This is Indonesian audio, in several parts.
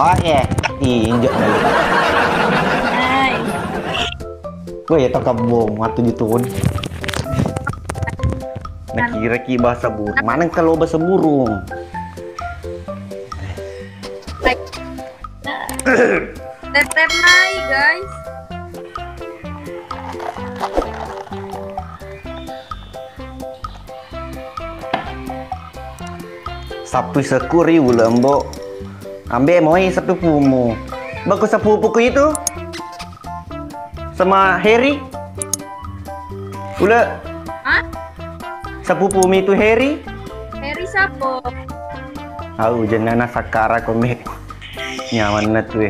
Oh ya, injek dulu. Hai. Gue ya tak kabung waktu ditun. Nah kira-kira bahasa burung. Mana kalau bahasa burung? Tetet naik guys. Sapu sekuri ulembo. Ambil moi sepupumu. Bagus sepupuku itu. Sama Harry. Ula. Hah? Sepupumu itu Harry. Harry siapa? Tahu jenana Sakara komik. Nyaman na tuh.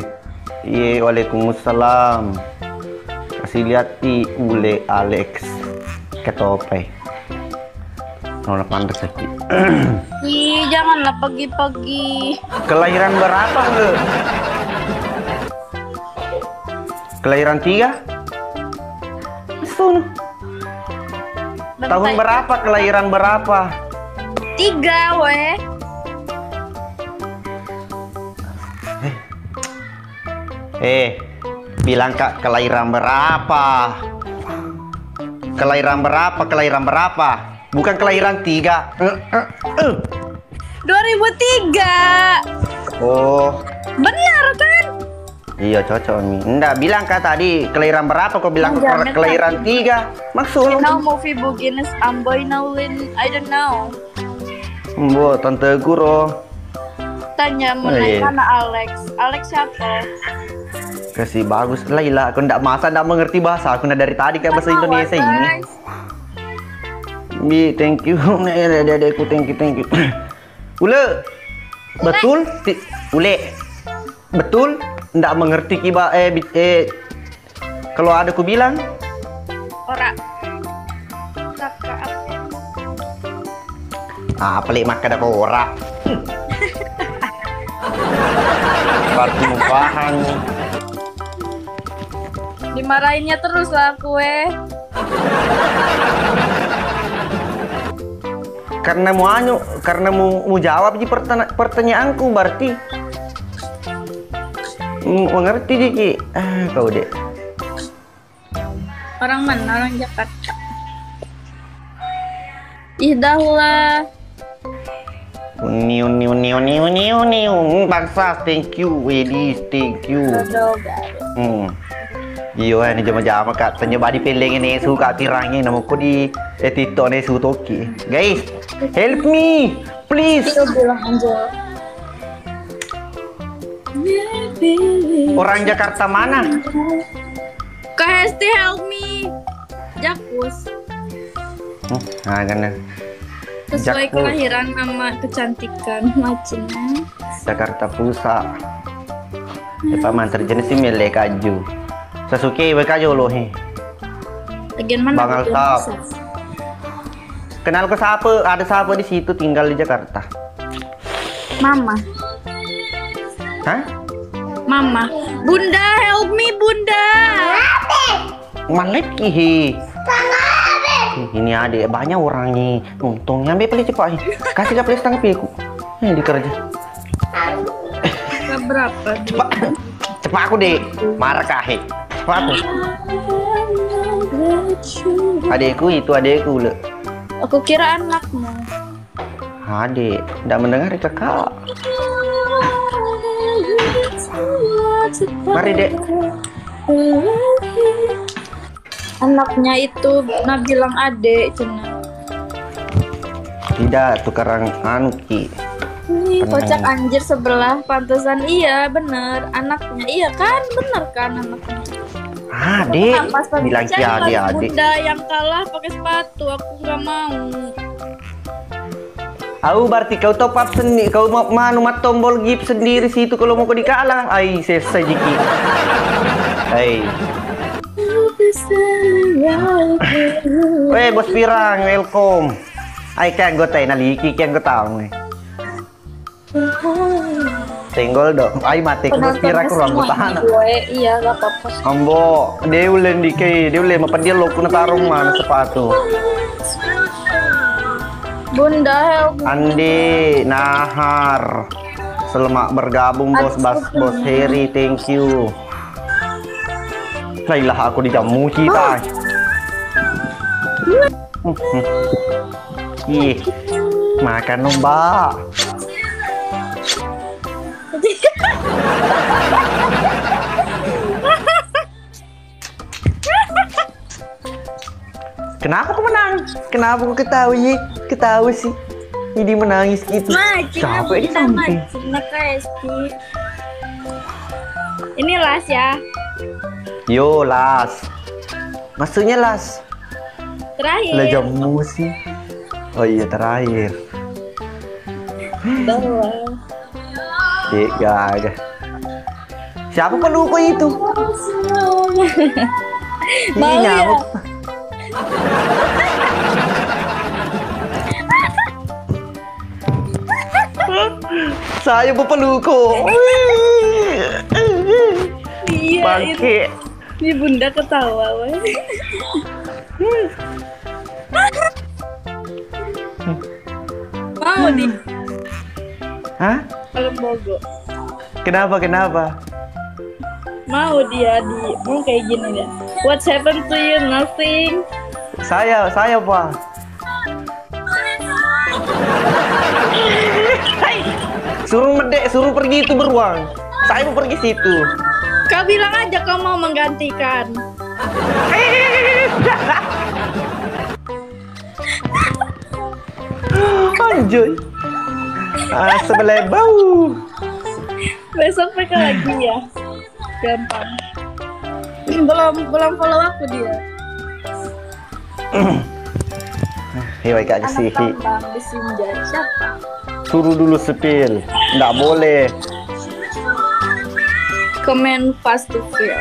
Iya, waalaikumsalam. Kasih lihat di ule Alex ketopay. Nona pantas lagi. Ih, janganlah pagi-pagi. Kelahiran berapa lu? Kelahiran 3? Sun. Tahun berapa? Kelahiran berapa? 3 weh. Bilang kak kelahiran berapa? Kelahiran berapa? Kelahiran berapa? Bukan kelahiran 3. 2003. Oh. Benar kan? Iya cocok nih. Enggak bilang kak tadi kelahiran berapa? Kok bilang Jangan kelahiran 3? Maksud? You know movie begins Amboy Naulin. I don't know. Bu, tante guru. Tanya mengenai mana Alex. Alex siapa? Kasih bagus Laila. Aku ndak mengerti bahasa. Aku dari tadi kayak bahasa Indonesia ini. Bi, thank you. Adekku, thank you. Ule, betul? Ule, betul? Ndak mengerti kiba kalau ada ku bilang. Ora. Kakak apa? Pelik makan ada ora. Berarti mumpahan. Dimarahinnya terus lah kue. Karena mau jawab di pertanyaanku berarti mengerti Diki. Kau dek. Orang mana? Orang Jakarta. Ih dahlah. Uniu. Bangsa, thank you, Wedis, thank you. Iyo ini jama-jama kak tanya badi peleng ini suka tirangnya nama ko di TikTok nih su toki. Guys, help me, please. Itu bilang aja. Orang Jakarta mana? Kak Hesti help me. Jakus. Nah kan. Sesuai kelahiran sama kecantikan macamnya. Jakarta Pusat. Paman terjenis si Mele Kaju. Sasuke Kaju loh he. Bagian mana? Bang Altaf. Kenal ke siapa? Ada siapa di situ tinggal di Jakarta? Mama. Hah? Mama. Bunda help me Bunda. Malek ki. Ini ada banyak orang nih nonton ambil beli cepat kasih ke setengah piku ini dikerja Berapa cepat aku deh marah kahe cepat aku adekku le aku kira anakmu adek tidak mendengar kakak mari dek anaknya itu bilang adek cina. Tidak tukaran anuki. Ih, kocak anjir sebelah pantesan iya bener anaknya iya kan bener kan anaknya. Adek bilang ki adek. Bunda yang kalah pakai sepatu aku nggak mau. Aku berarti kau top up sendiri kau mau mat tombol gift sendiri situ kalau mau kau dikalah. Ai selesai jiki. Hai. Weh bos pirang welcome. Ai kan gue tanya naliki kan gue tahu nih. Tenggol dong. Ai mati bos pirang kurang gue tahan. Iya gak apa-apa. Ambo dia ulen dike dia ulen apa dia lo kuna tarung mana sepatu. Bunda help. Andi nahar. Selamat bergabung bos Heri, thank you. Lailah aku dijamu kita. Ih, makan dong, Mbak. Kenapa kau menangis? Kenapa kau ketawa sih? Ketawa sih. Jadi menangis gitu. Capek ini sampai. Ini las ya. Yo, las. Maksudnya las. Terakhir. Lah jamu sih. Oh iya, terakhir. Doang. Gak. Siapa peluko itu? Mau ya? Nyamuk. Saya peluko. Iya. Bangke. Ini bunda ketawa. Mau di Hah? Kalau Bogo. Kenapa? Mau dia mau kayak gini ya. What's happened to you? Nothing. Saya Pak. Suruh medek, suruh pergi itu beruang. Saya mau pergi situ. Kau bilang aja kau mau menggantikan. Anjoy. Sebelah bau. Besok mereka lagi ya. Gampang. belum follow aku dia. Hei, Kak Kesihi. Bang disinjai siapa? Suruh dulu sepil. Nggak boleh. Comment fast to feel.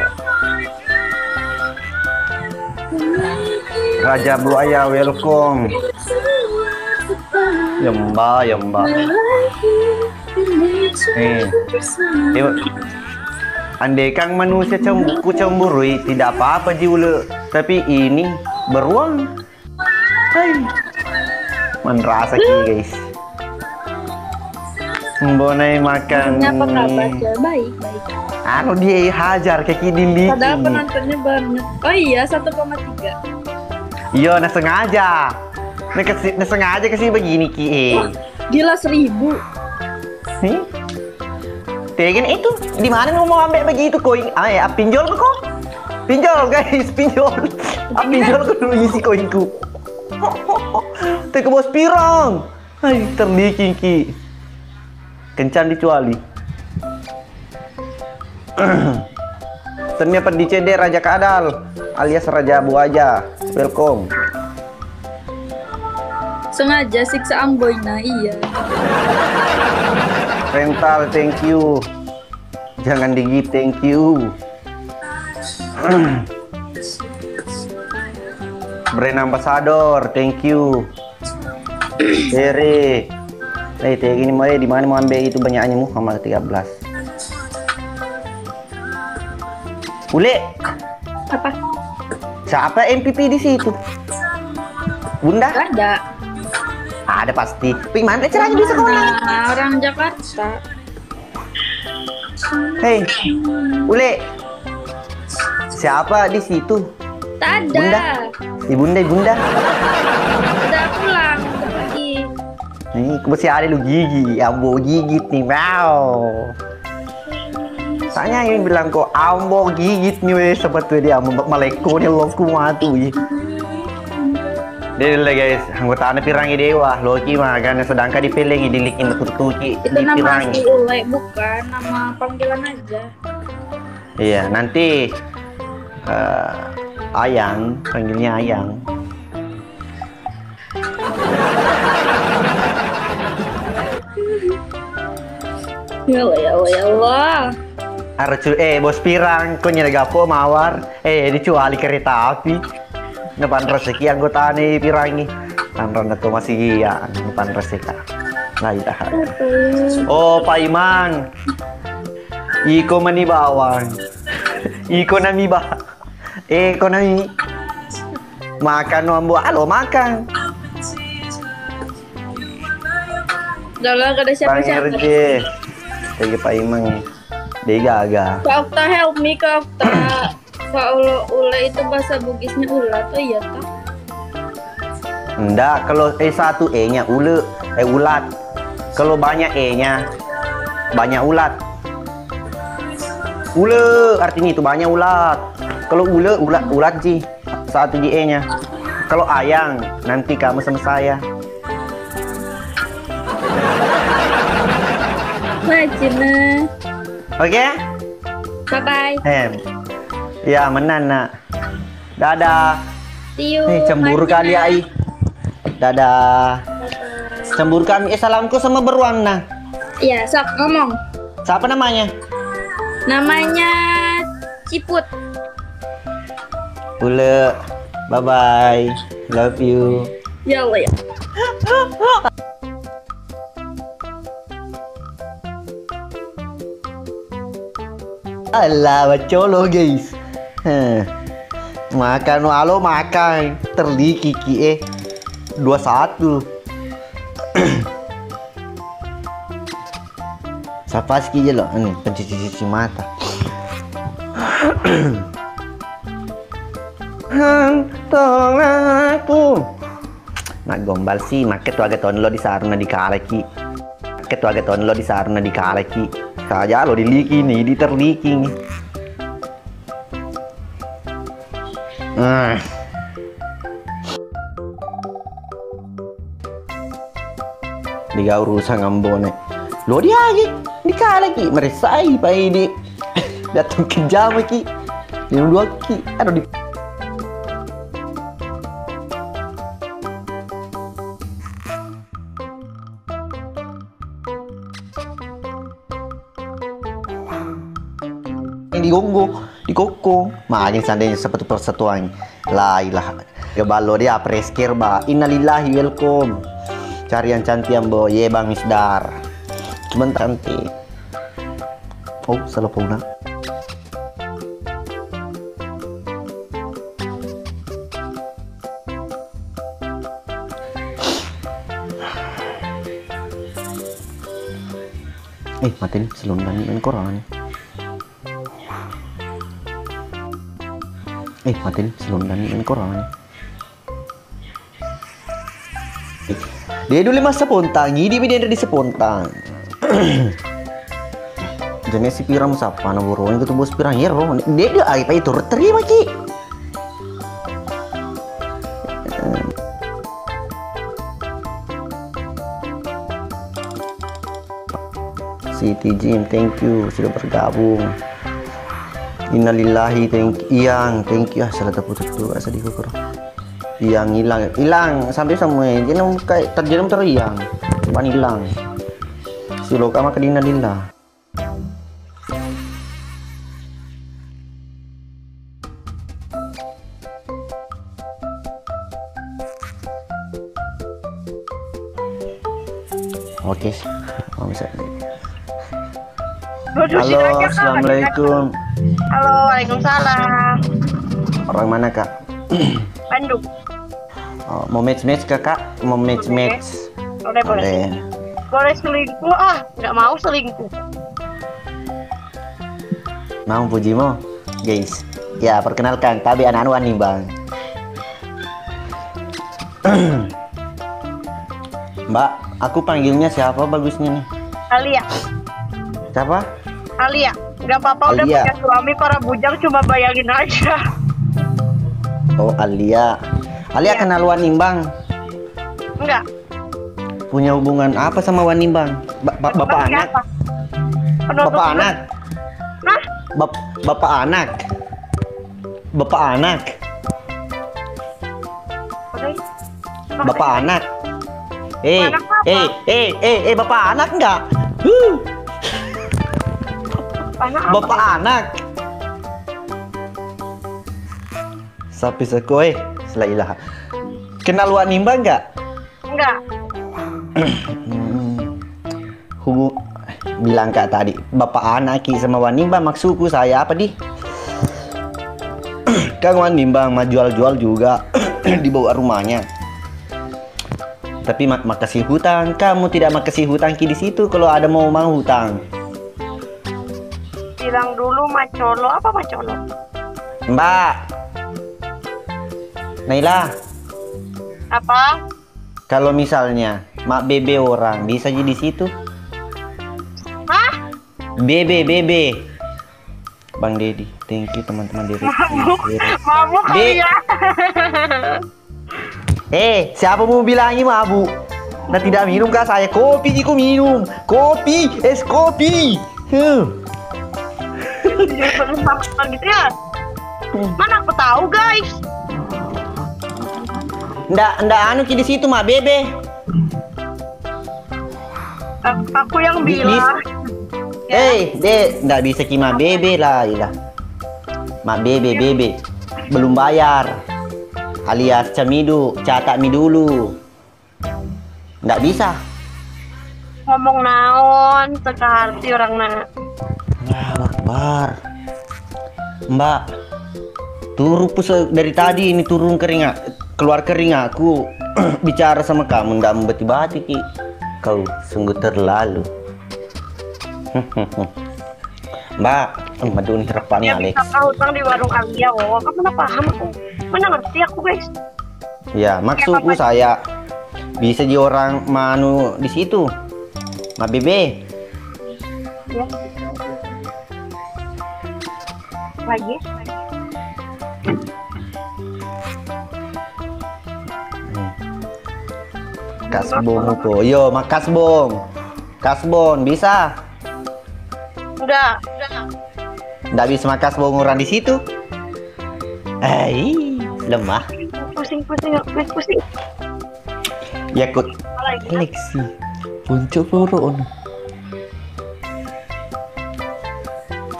Raja Buaya, welcome. Ya mbak. Andai kan manusia cemburu, tidak apa-apa jiwa. Tapi ini beruang. Hai. Merasa guys. Mbonai makan. Apa kabar? Baik. Anu dia hajar kaki dili. Padahal penontonnya banyak. Oh iya, 1,3. Iya, nah sengaja. Nah sengaja kasih begini ki. Gila 1000. Nih. Tegen itu di mana mau ambil begitu koin? Pinjol kok? Pinjol guys, pinjol. Pinjol ke dulu isi koinku. Teka bos pirang. Hai, terdiking ki. Kencan dicuali. Ternyata di CD Raja Kadal alias Raja Buaya. Welcome. Sengaja siksa Amboina, iya. Rental, thank you. Jangan di-give, thank you. Brand Ambassador, thank you. Tere. Kayak gini mau di mana mau ambil itu banyaknya Muhammad 13. Ule. Apa? Siapa MPP di situ? Bunda? Ada. Ada pasti. Tapi mana caranya di sekolah? Orang Jakarta. Hei, Ule. Siapa di situ? Tak ada. Bunda. Bunda. Udah pulang, udah pergi. Nih, masih ada lu gigi, ambo gigit nih, wow. Tanya yang bilang kok ambo gigit nih, sebetulnya dia maleko nih loku matu ya. Dele guys, anggota anak pirangi dewa, Loki mah kan sedangkan dipilih dilikin tutuki Itu di nama pirangi. asli Ule, bukan nama panggilan aja. Iya, nanti Ayang, panggilnya Ayang. Ya Allah. Arcu, bos pirang, kau nyari gapo mawar, dicuali kereta api. Depan rezeki anggota nih pirangi. Tanran itu masih iya, depan rezeki. Nah, iya. Oh, Pak Iman. Iko mani bawang. Iko nami ba. Iko nami. Makan ambo, halo makan. Udah lah, gak ada siapa-siapa. Tege Pak Imang. Dia gagal. Kak Okta help me Kak Okta. Kalau ule itu bahasa Bugisnya ulat, oh iya toh? Enggak, kalau satu E-nya ulat. Kalau banyak E-nya banyak ulat. Ule artinya itu banyak ulat. Kalau ulat sih satu di E-nya. Kalau ayang nanti kamu sama saya. Bye Cina. Oke? Bye bye. Ya menan nak. Dadah. See you. Cemburu Bye, kali Cina. ai. Dadah. Cemburu kami. Salamku sama berwarna. Iya, sok ngomong. Siapa namanya? Namanya Ciput. Ule. Bye bye. Love you. Ya Allah ya. Alah, bacolo guys. Makan alo makan terliki ki 21. Siapa sih aja lo? Pencuci mata. Tolong aku. Nak gombal sih, maket tuh agak lo di sarna di kaleki. Maket tuh agak lo di sarna di kaleki. Kaja lo diliki nih, diterliki nih. Diga urusan ngambone. Lo dia lagi dikaleki, meresai pak ini. Datang kejam ki. Yang dua ki, aduh di di koko makin seandainya seperti persatuan la ilaha gebalo dia preskir ba innalillahi welcome cari yang cantik ambo ye bang Misdar cuman cantik oh salah puna mati nih selundan main corona nih mati nih selundan main corona nih dia dulu masa spontan gini dia di spontan jenis si piram siapa na burung itu bos pirang hero dia apa itu terima ki Siti Jim, thank you sudah bergabung. Innalillahi, thank Iyang, thank you. Salah terputus tuh, asal dikukur. Iyang hilang sampai semua. Jadi kayak terjadi teriang, cuman hilang. Si loka maka innalillah. Oke, misalnya. Halo, assalamualaikum. Halo, waalaikumsalam. Orang mana kak? Bandung. Oh, mau match kakak? Mau match? Boleh. Boleh selingkuh? Nggak mau selingkuh. Mau Pujimo, guys. Ya perkenalkan, tapi anak nih bang. Mbak, aku panggilnya siapa bagusnya nih? Alia. Siapa? Alia. Nggak apa-apa udah Alia. punya suami para bujang, cuma bayangin aja. Oh Alia. Alia Iya. kenal Wanimbang. Enggak. Punya hubungan apa sama Wanimbang? Bapak anak? Siapa? Penutup Bapak dulu. anak? Hah? Bapak anak? Bapak anak? Oke. Bapak anak? Anak apa? Bapak anak enggak? Anak apa? Bapak anak. Sapi sekoi, selailah. Kenal Wanimbang enggak? Enggak. Bilang kak tadi, bapak anak ki sama Wanimbang maksudku saya apa di? Kan Wanimbang mah jual-jual juga dibawa rumahnya. Tapi makasih hutang, kamu tidak makasih hutang ki di situ kalau ada mau hutang. bilang dulu macolo. Apa macolo? Mbak. Naila, Apa? kalau misalnya mak bebe orang bisa jadi situ. Hah? Bebe. Bang Dedi, thank you teman-teman dari. Mabuk kali ya. Siapa mau bilangin mabuk? Nah tidak minum kah saya? Kopi jiku minum. Kopi, es kopi. Gitu ya? Mana aku tahu guys. Ndak anu ki di situ mak bebe. Aku yang bilang. Ndak bisa ki mak bebe lah, ilah. Mak bebe belum bayar. Alias camidu, catat mi dulu. Ndak bisa. Ngomong naon, sekarti orang na. Allahu Akbar. Mbak, turun dari tadi ini turun keluar kering aku bicara sama kamu ndak membati-bati ki. Kau sungguh terlalu. Mbak, madu nih harapannya Alex. Bisa hutang di warung Alia, kamu mana paham aku? Mana ngerti aku guys? Ya, maksudku saya bisa di orang manu di situ. Ma bebe. Ya. Lagi. Kasbon ko. Yo, Kasbon bisa? Enggak. Nggak bisa makasbon orang di situ. Lemah. Pusing. Yakut. Lagi. Alexi. Puncuk puro.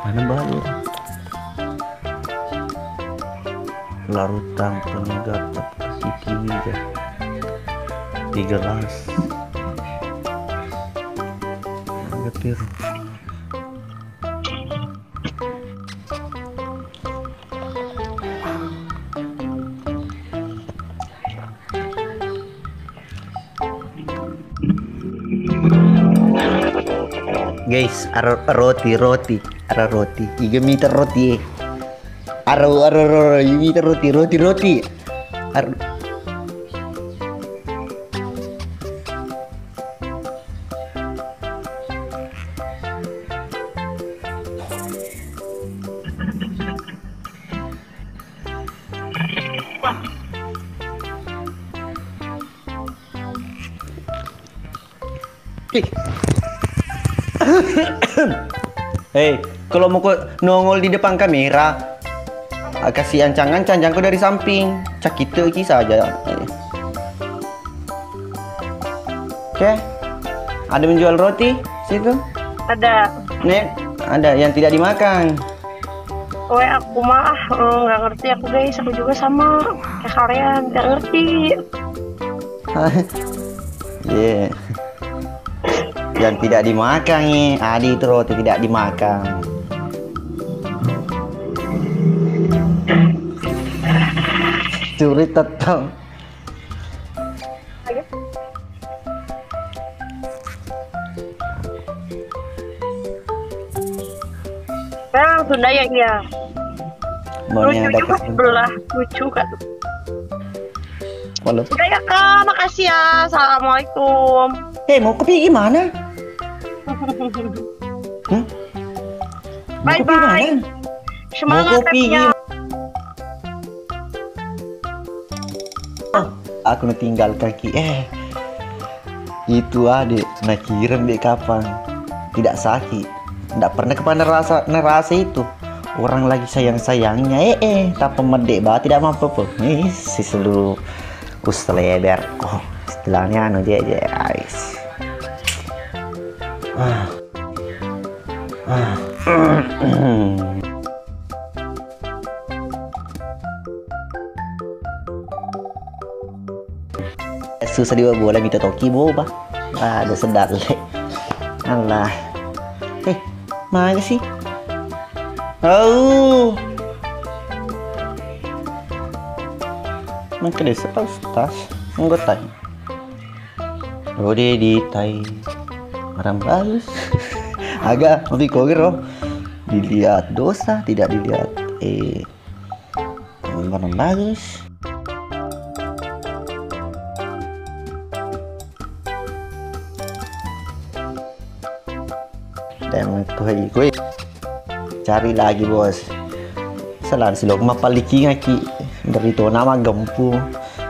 Mana baru? Larutang penyegar capacity 3 gelas. Getir. Guys, roti. 3 meter roti. Ini roti. Kalau mau nongol di depan kamera, kasih ancang-ancang jangkau dari samping. Cak kita saja. Oke. Ada menjual roti situ? Ada. Nih, ada yang tidak dimakan. Aku mah nggak ngerti aku guys. Aku juga sama kayak kalian nggak ngerti. Yeah. Yang tidak dimakan nih, Adi itu roti tidak dimakan. Curi tetap. Orang Sunda ya iya. Maunya ada juga sebelah lucu kan. Walau. Udah ya kak, makasih ya. Assalamualaikum. Mau kopi gimana? Bye Mau kopi bye. gimana? Semangat Mau kopi ya. Aku tinggal kaki. Itu adik, nak kirim dek kapan? Tidak sakit. Tidak pernah kepada nerasa itu. Orang lagi sayang-sayangnya, tak pemedek bah tidak mampu pun. Si seluruh ustleber. Istilahnya anu jeje, guys. Susah dia boleh minta toki boba. Ada sedap le. Allah. Mana sih? Oh. Maka desa tas. Enggak tanya. Rode di tai. Marang bagus. Agak lebih kogero. Dilihat dosa, tidak dilihat barang bagus. Dan itu gue cari lagi bos. Salah silog mapaliki ngaki dari to nama gempu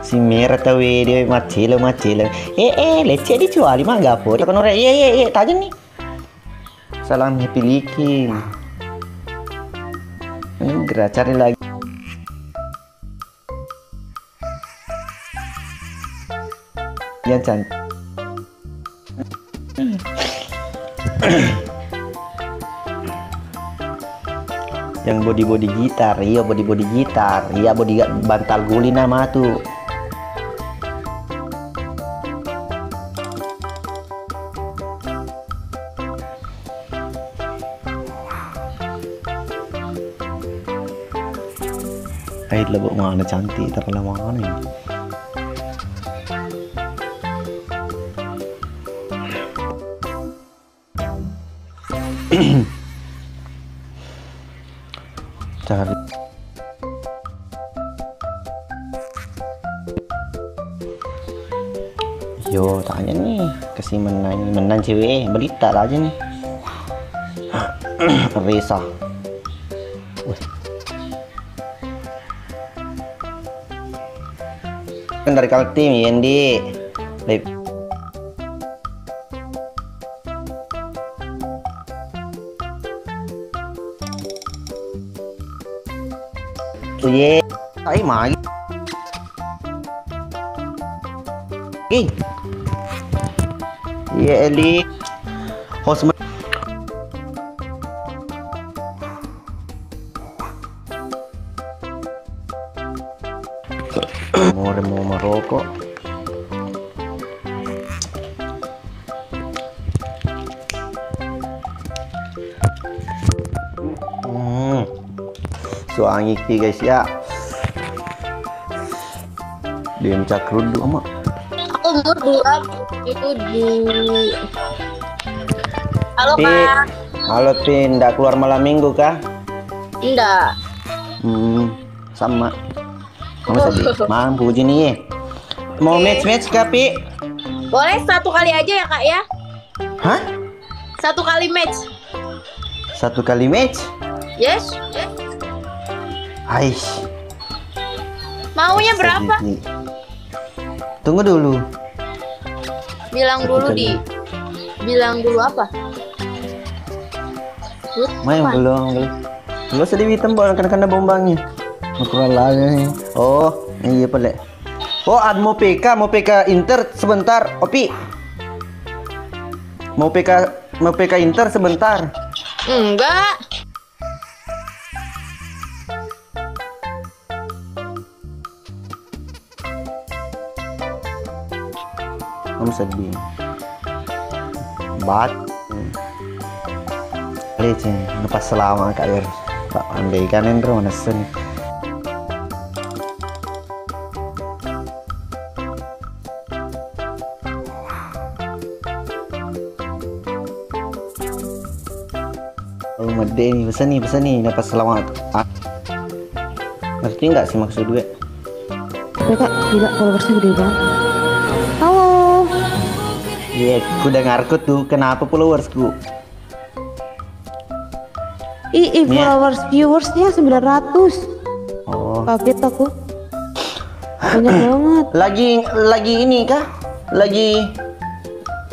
si merah tahu dia macelo. Lecet dijual mah gapo. Kan orang tajam nih. Salah piliki. Ini gerak cari lagi. Yang cantik. Yang body gitar, iya body gitar, iya body bantal guli nama tuh. Air lebok mana cantik, tapi lama mana ini. Cari yo tanya nih kasih menang cewek berita aja nih. Resa kan dari Kaltim ya Andi. Ye, ay magi. Ye Eli. Host mau merokok. Soalnya guys ya. Dia mencak kerudung ama. Aku mudu. Halo Kak. Halo Pin, ndak keluar malam minggu kah? Enggak. Sama. Kamu sedih? Mampu nih. Mau match kah Pi? Boleh 1 kali aja ya Kak ya? Hah? 1 kali match. 1 kali match? Yes. Aish. Maunya berapa? Tunggu dulu. Bilang dulu di. Bilang dulu apa? Main belum. Belum sedih hitam bola karena bombangnya. Ukuran lagi. Oh, iya pale. Oh, mau PK Inter sebentar, Opi. Mau PK Inter sebentar. Enggak. Kamu sedih. Leceh, lepas selama Kak Yer. Pak andai kan Endro mana sen. Oh, mede nih, pesan nih, lepas selama. Ngerti nggak sih maksud gue? Ya Kak, gila followersnya gede banget. Halo. Iya, aku udah ngarkut tuh. Kenapa followersku? Viewersnya 900. Oh. Kaget aku. Banyak banget. Lagi ini kah? Lagi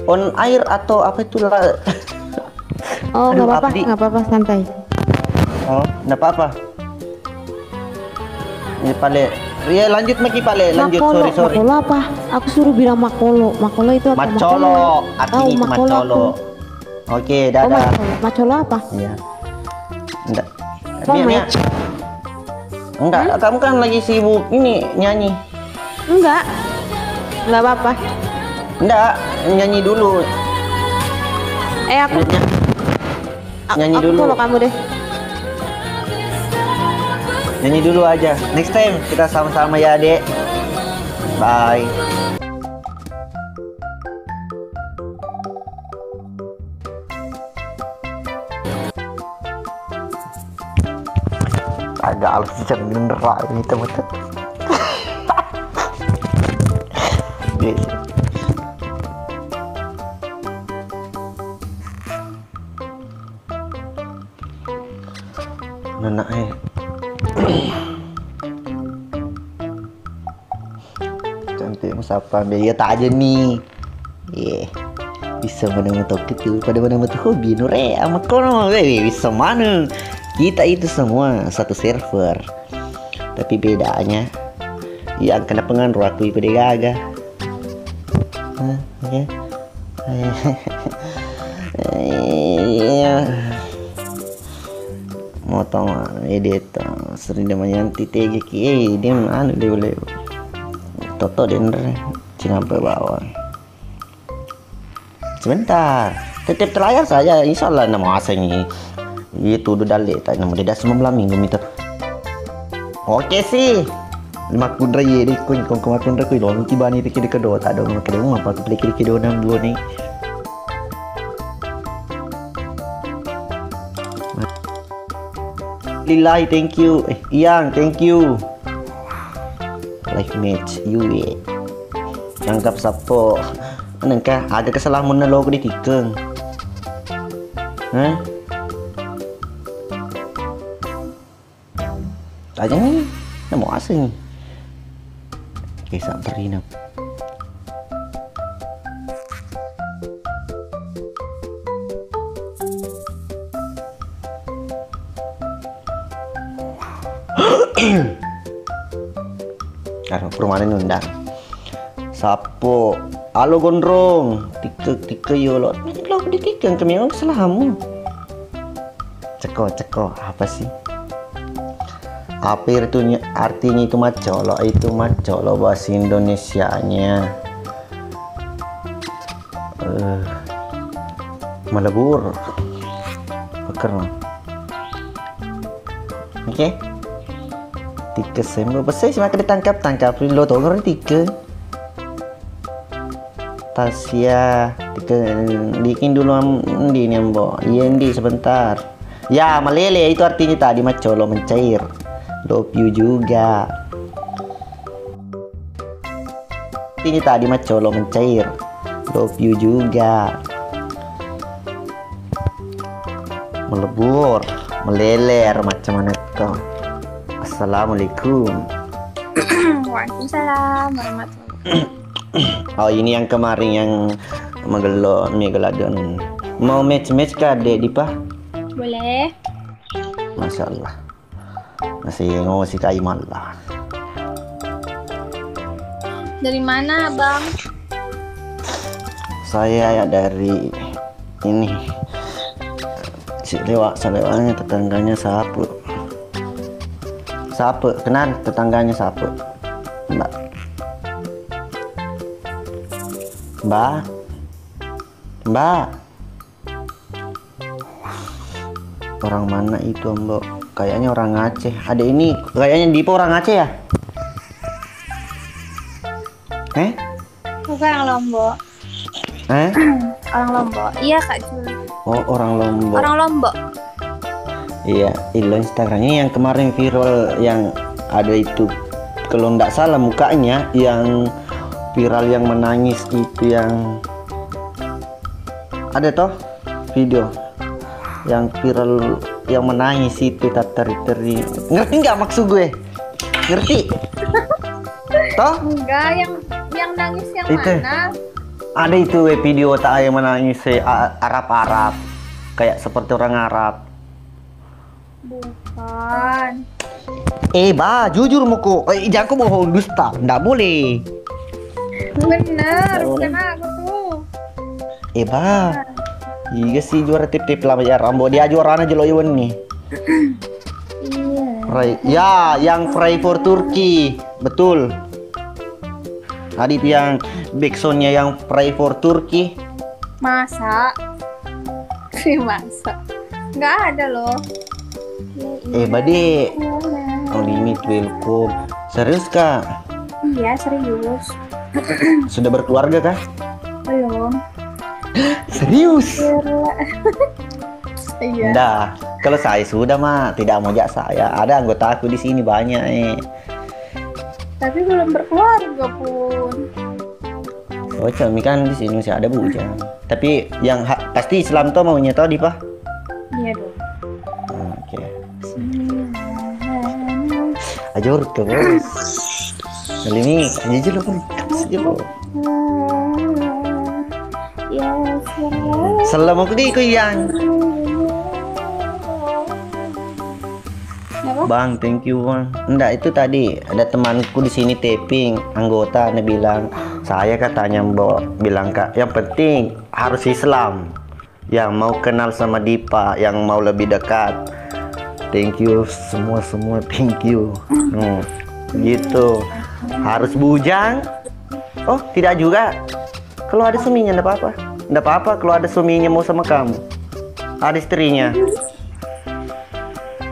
on air atau apa itu lah? Oh, nggak apa-apa, santai. Oh, nggak apa-apa. Ini pale. Ya lanjut Maki pale, lanjut. Sorry. Makolo apa? Aku suruh bilang makolo. Makolo itu apa? Macolo. Artinya itu macolo. Oke, dadah. Macolo apa? Iya. Enggak. Match. Enggak, kamu kan lagi sibuk ini nyanyi. Enggak apa-apa. Enggak, nyanyi dulu. Aku nyanyi aku dulu. follow kamu deh. Nyanyi dulu aja. Next time kita sama-sama ya, Dek. Bye. agak alus jangan nerak ini teman-teman. Yes. Nenek cantik musapa dia tak aja nih. Bisa mana motor itu pada mana motor hobi nure ama kono bisa mana kita itu semua satu server tapi bedanya yang kena pengaruh aku pada gagah motong edit sering namanya TTG dia anu dia boleh toto dender cina bawah. Sebentar, tetap terlayar saja. Insya Allah nama asing itu udah dalik. Tak nama dia semua belah minggu itu. Oke sih. 50 raya di kun kong 50 raya long tiba ni pikir kedua tak ada orang kedua apa tu pikir kedua 62 ni. Lillahi thank you. Iyang thank you. Live match you. Anggap sapo. Nengkah ada kesalahan mana logo di tikeng. Aja nih, mau asing. Kisah berinap. Karena perumahan undang. Sapo. Halo gondrong, tika yo lo di tika kami orang selamu. Ceko apa sih? Apa itu artinya itu macolo bahasa Indonesianya. Melebur. Peker. Oke. Tika semua bahasa sih maka ditangkap lo tahu kan tika. Tasya bikin dulu di nembo Yendi sebentar ya melele itu artinya tadi macolo mencair love you juga artinya tadi macolo mencair love you juga melebur meleler macam mana tuh. Assalamualaikum. Waalaikumsalam warahmatullahi. Oh ini yang kemarin yang Megalodon mau match kah dek Dipa? Boleh. Masya Allah masih ngomong si kai malah. Dari mana bang? Saya ya dari ini lewatnya tetangganya sapu kenal tetangganya sapu Mbak orang mana itu Mbak? Kayaknya orang Aceh. Ada ini kayaknya Dipa orang Aceh ya? Bukan orang Lombok. Orang Lombok. Iya Kak Jul. Oh orang Lombok. Orang Lombok. Iya, Instagramnya yang kemarin viral yang ada itu kalau nggak salah mukanya yang viral yang menangis itu yang ada toh video yang viral yang menangis itu tak teri ngerti nggak maksud gue ngerti toh enggak yang nangis yang itu. mana Ada itu video tak yang menangis Arab kayak seperti orang Arab. Bukan. Jujur muku. Jangan kau bohong dusta. Nggak boleh. Bener, bukan aku tuh. Iya sih juara tip-tip lah ya Rambo dia juara aja lo Iwan nih. Iya. Ya, yang Pray for Turkey. Betul. Adit yang backsoundnya yang Pray for Turkey. Masa? Masa? Nggak ada loh. Bade. Oh limit welcome. Serius kak? Iya serius. Sudah berkeluarga kah? Belum. Serius? Iya. Nggak. Kalau saya sudah mah tidak mau jak saya. Ada anggota aku di sini banyak Tapi belum berkeluarga pun. Oh, Cami kan di sini masih ada bujang. Tapi yang pasti Islam tuh maunya tau di Pak. Iya dong. Oke. Ajur tuh bos. Kali ini aja lo pun. Salam aku di yang. Bang, thank you bang. Enggak, itu tadi ada temanku di sini taping anggota, dia bilang saya katanya bilang kak, yang penting harus Islam, yang mau kenal sama Dipa, yang mau lebih dekat. Thank you semua thank you. Gitu. Harus bujang. Oh tidak juga. Kalau ada suaminya enggak apa-apa. Enggak apa-apa kalau ada suaminya mau sama kamu. Ada istrinya.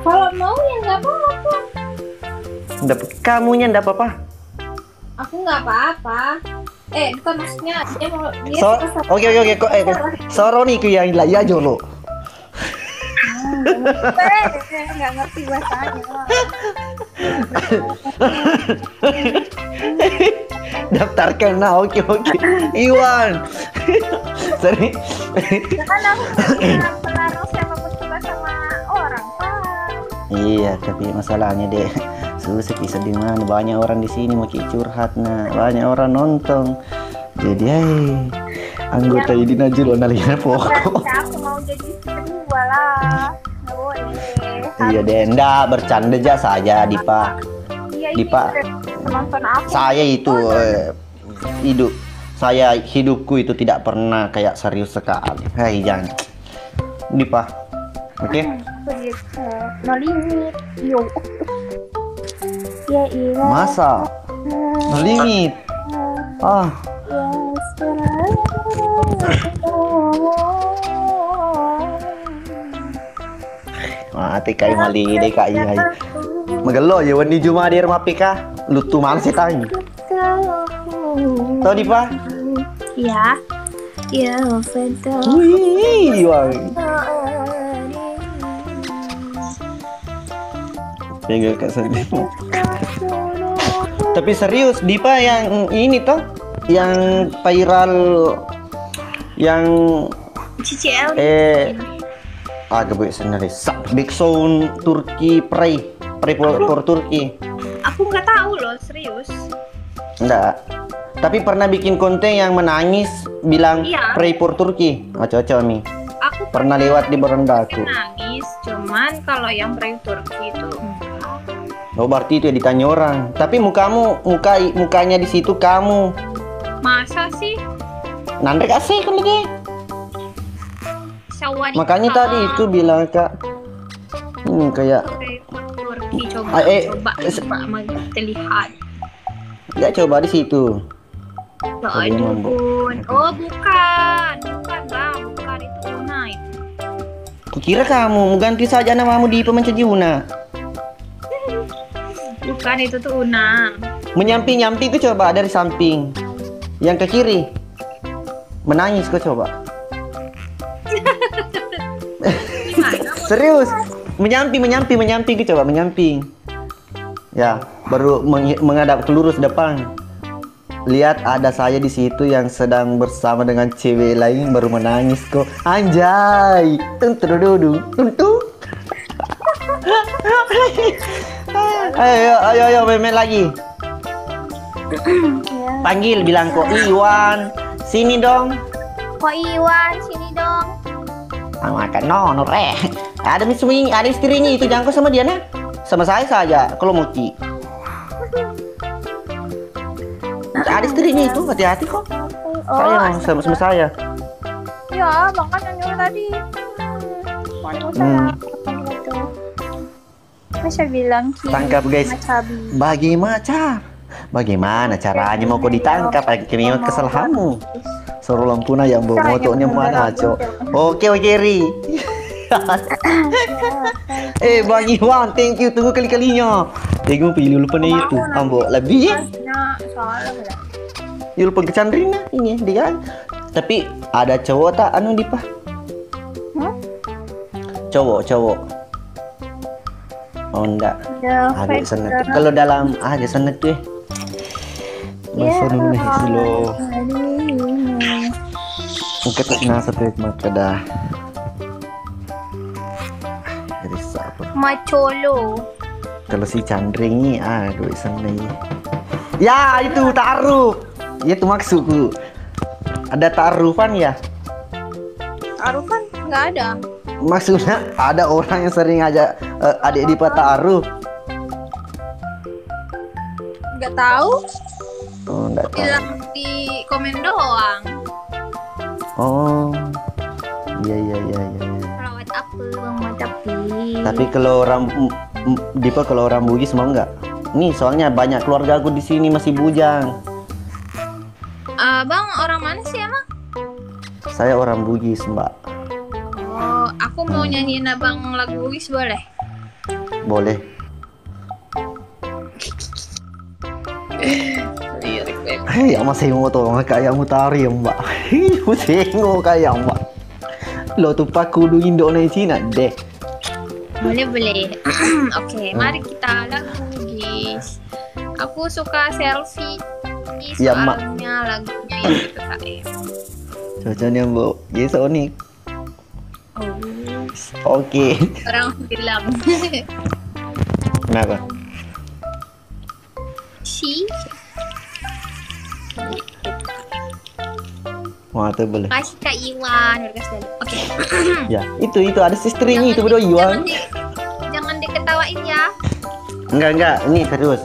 Kalau mau ya nggak apa-apa. Kamunya enggak apa-apa. Aku nggak apa-apa. Bukan maksudnya dia mau dia So, suka sama- oke kok soro nih ku yang lah ya jolo. Nggak ngerti bahasanya. Daftarkan nah, oke. Iwan. Sorry. Kan aku nggak melarang siapapun suka sama orang Pak. Iya, tapi masalahnya deh susah kisah di mana banyak orang di sini mau curhat nah, banyak orang nonton. Jadi anggota ini najul nalihan pokok. Berarti aku mau jadi istri kedua lah. Nggak boleh. Iya deh, enggak bercanda aja saja Dipa. Iya, Dipa. Penonton aku. Saya itu hidupku itu tidak pernah kayak serius sekali. Hei jangan. Dipa. Oke. Begitu. No limit. Yo. Ya iya. Masa? No limit. Ah, mati kayak mali deh kak iya. Magelo ya wani cuma di rumah pika. Lutu mana sih tanya? Tahu Dipa? Iya. Ya, Fanta. Wih, wah. Pegang kak sendiri. Tapi serius Dipa yang ini toh, yang viral, yang CCL. agak baik sendiri. Big Sound Turki Pray for Turki. Aku nggak tahu loh, serius. Enggak. Tapi pernah bikin konten yang menangis bilang Iya. Pray for Turki. Oh, cocok nih. Aku Pernah lewat di berendaku. nangis, cuman kalau yang prank Turki itu Oh, berarti itu ya ditanya orang. Tapi mukanya di situ kamu. masa sih? Nandek asik kan lagi. Sawadika. Makanya tadi itu bilang kak, ini kayak Turki coba terlihat. ya coba di situ. Aduh, bun. Oh bukan bang, bukan itu Unai. Kukira kamu ganti saja namamu di Pemencet Una. Bukan itu tuh Una. Menyampi itu coba dari samping. Yang ke kiri. Menangis kau coba. Gimana? Serius. Menyampi kau coba menyamping. Ya, baru menghadap ke lurus depan. Lihat ada saya di situ yang sedang bersama dengan cewek lain baru menangis kok. Anjay. Tuntu. Ayo main lagi. Panggil bilang kok Iwan, sini dong. Kok Iwan sini dong. Makan no re. Ada istrinya itu jangkau sama dia nah. Sama saya saja kalau mau ki. Ada istrinya itu hati-hati kok. Saya mau sama saya. Ya, makanya nyuruh tadi. Mau saya gitu. Masa bilang ki. Tangkap guys. Bagaimana caranya mau kau ditangkap? Akhirnya kesal kamu. Suruh lampuna yang bawa motornya mana cok. Oke Ri. Bang Iwan, thank you. Tunggu kali-kalinya. Tengok pilih lupa nih itu. Ambok lebih ya. Ya lupa kecandrina ini dia. Tapi ada cowok tak anu Dipa? Cowok. Oh enggak. Ya, Agak sana tuh. Kalau dalam agak sana tuh bahasa Indonesia lo. Mungkin tak nasa tuh maka dah. Jadi siapa? Macolo. Kalau si Chandring ni aduh sana ni. Ya itu taruh. Itu maksudku. Ada taruhan ya? Arufan nggak ada. Maksudnya ada orang yang sering ajak adik di taruh. Nggak tahu. Oh enggak tahu. Bilang di komen doang. Oh. Iya. Kalau WhatsApp bang WhatsApp. Tapi kalau orang Dipa kalau orang Bugis mau nggak? Nih soalnya banyak keluarga aku di sini masih bujang. Bang orang mana sih emang? Saya orang Bugis mbak. Oh, aku mau nyanyiin abang lagu Bugis boleh? Boleh. Hei, masih mau tolong kayak mutari ya mbak. Masih mau kayak mbak. Lo tuh paku du Indonesia deh. Boleh. Oke, mari kita lagu Bugis. Aku suka selfie. Ya, Mak. Soalnya lagunya yang PPKM. Cocoknya bu. Yes Onik. Oh, Oke. orang bilang. Kenapa? Si. Wah tuh boleh. Kasih Kak Iwan, berkas sekali. Oke. Ya itu ada sisternya itu berdua Iwan. Jangan diketawain ya. Enggak. Ini serius.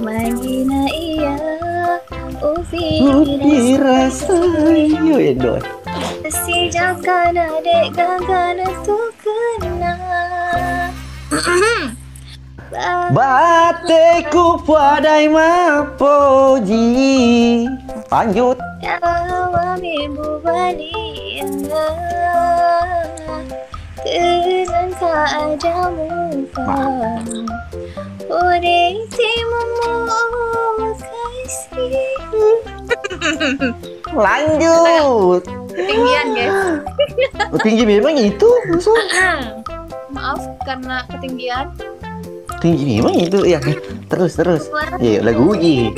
Magina iya Upi rasayo Edo. si jagana dek gagana tu kena. Bateku padai mapoji. Lanjut. Yawa mimbu bali Kenan ka ada muka Ore timu kasih. Lanjut. Ketinggian guys. Tinggi memang itu. Maaf karena ketinggian. Tinggi memang itu ya. Terus. Ya lagu uji.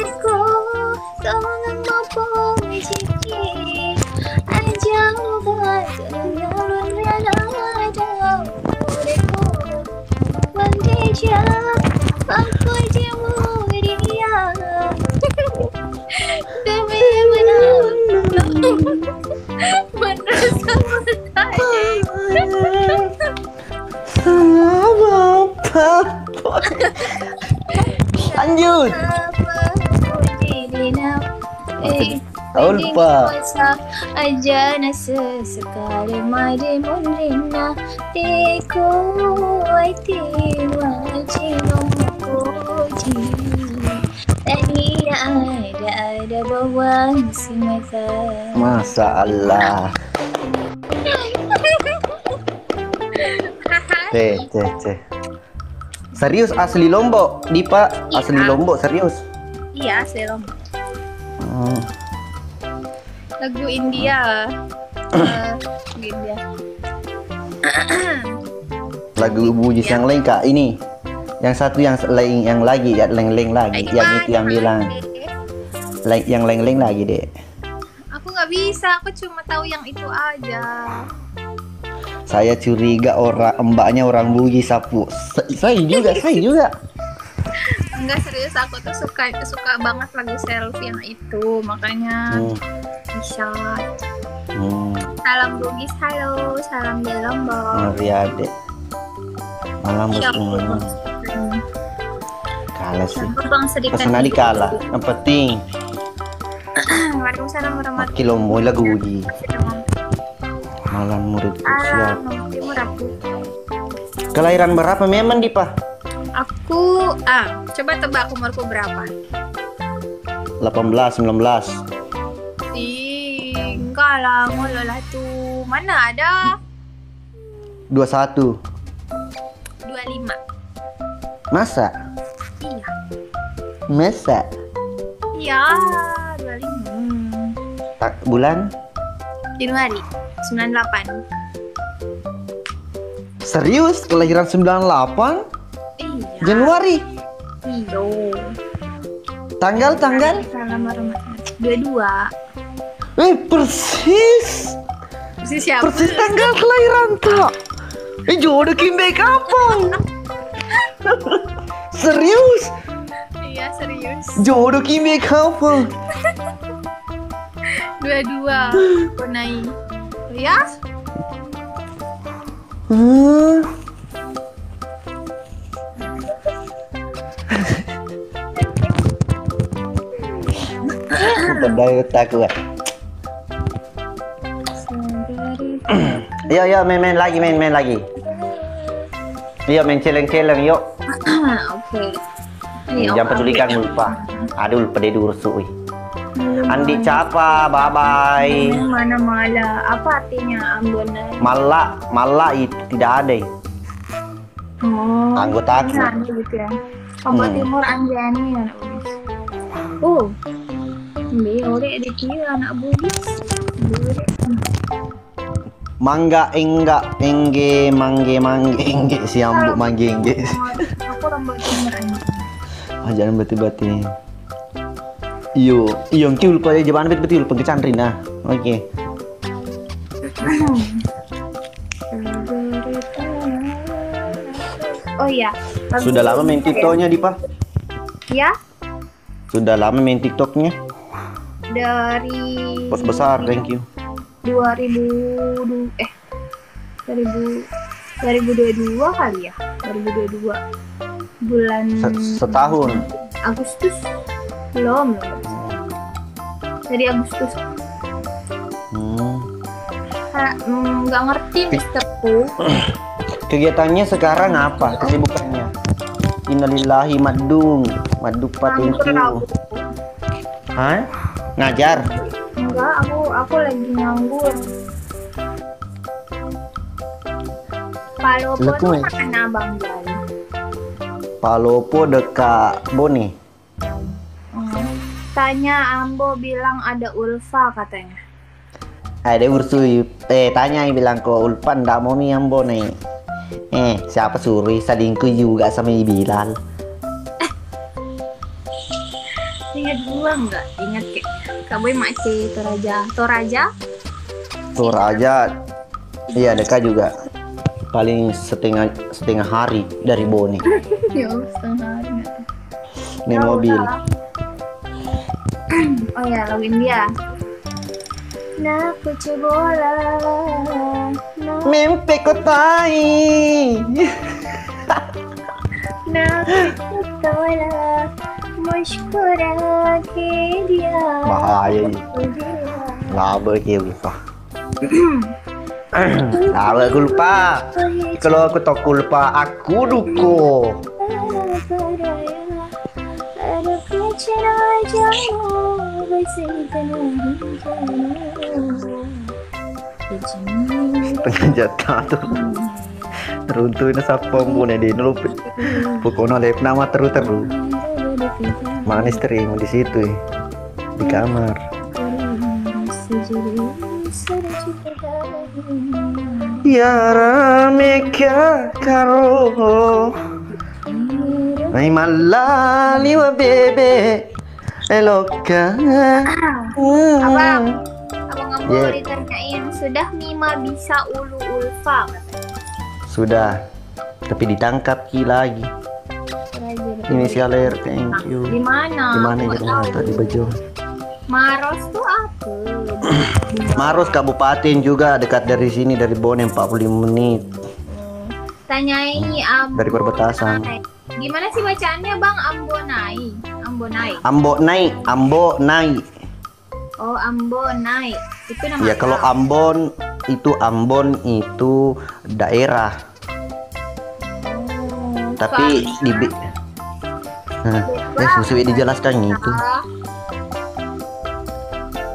Lanjut. Tahu lupa. Aja nasa sekali madi munrina Teko aiti wajino koji Tani ada bawang si mata. Masa Allah. Teh. Serius asli Lombok, Dipa asli Iya. Lombok serius. Iya, selom. Lagu India. India. Lagu Bugis yang lain kak ini. Yang satu yang lain yang lagi ya leng-leng lagi. Yang itu yang bilang yang leng-leng lagi deh. Aku nggak bisa, aku cuma tahu yang itu aja. Saya curiga mbaknya orang Bugis sapu. Saya juga. Enggak serius, aku tuh suka banget lagu selfie yang itu, makanya bisa. Salam Bugis, halo, salam dari Lombok. Mari adek. Malam Iya, bertemu. Kalah sih. Bang sedikit. Pesan adik kalah. Yang penting Waalaikumsalam warahmatullahi kilo mau lagu uji. Malam murid siap. Timur aku. Kelahiran berapa memang Dipa? Aku coba tebak umurku berapa? 18, 19. Enggak lah, mulu lah tuh. Mana ada? 21. 25. Masa? Iya. Masa? Iya, 25. Tak bulan? Januari 98. Serius? Kelahiran 98? Iya. Januari? Iya. Tanggal? Salam warahmatullahi 22. Persis! Siapa? Persis tanggal kelahiran tak? Jodoh Kimbe kapan? Serius? Iya, serius. Jodoh Kimbe kapan? 22. Konai. Ya? Pandai otak gua. Yo main lagi. Yo main challenge yuk. Oke. Jangan pedulikan lupa. Aduh lupa dia dursu. Andi capa, bye bye. Mana mala? Apa artinya Ambon? Mala itu tidak ada. Oh. Anggota aku. Anjani gitu ya. Ambon Timur Anjani anak Bugis. Oh. Ini ore di kiri anak Bugis. Mangga enggak engge mangge siambu mangge engge. Aku Ambon Timur Anjani. Jangan bati-bati. Iyo kiul pada jawaban betul pengecandrin nah. Oke. Oh iya. Sudah lama main TikToknya Dipa? Ya? Sudah lama main TikToknya? Dari Pos besar, thank you. 2022 kali ya. 2022 bulan Setahun. Agustus belum. Dari Agustus. Nggak ngerti misterku. Kegiatannya sekarang apa? Kesibukannya? Innalillahi madung patingku. Hah? Ngajar? Enggak, aku lagi nganggur. Palopo tuh mana Bang Jai? Palopo dekat Bone. Tanya Ambo bilang ada Ulfa katanya. Ada ursui. Tanya bilang kok Ulpan ndak mau mi yang Bone. Siapa suruh sadingku juga sama Bilal. Ingat gua nggak? Ingat Kak Boy Makce Toraja. Iya dekat juga. Paling setengah hari dari Bone. Ya setengah hari. Naik mobil. Oh ya, login dia. Nak bola. Mimpi ko tai. Nak bola. Mushkura ke dia. Bahaya ini. Laba dia lupa. Aku lupa. Kalau aku tak lupa, aku duko. Tengah jatah tuh. Teruntuh sa pong na din lupa. Pokoknya lep nama terus. Manis terima di situ di kamar. Yara meka karo ay malali wa bebe eloka. Abang nggak mau ditanyain, sudah Mima bisa ulu Ulfa katanya. Sudah, tapi ditangkap lagi. Inisial R, thank you. Di mana? Di mana ya tadi Bejo? Maros tuh apa? Maros Kabupaten juga dekat dari sini, dari Bone 45 menit. Tanyai Ambo. Dari perbatasan. Gimana sih bacaannya Bang? Ambonai. Ambonai. Oh, Ambonai. Itu nama. Ya kalau Ambon itu daerah. Tapi di susah dijelaskan itu.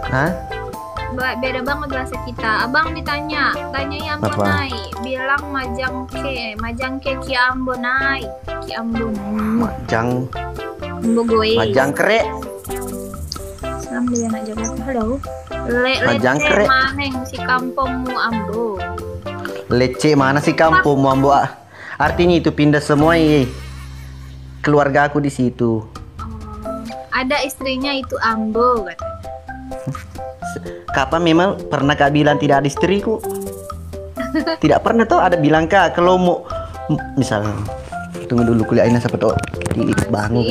Hah? Beda banget bahasa kita. Abang tanyai Ambonai. Bilang majang ke Ki Ambonai. Majang Bogoy. Majangkrik. Salam dia nak jaga. Halo. Majangkrik. Maneng si kampungmu Ambo. Leceh mana sih kampung Ambo? Artinya itu pindah semua keluarga aku di situ. Ada istrinya itu Ambo kata. Kapan memang pernah kak bilang tidak ada istriku? Tidak pernah tuh ada bilang kak kalau mau misalnya tunggu dulu kuliahnya siapa tuh bangun.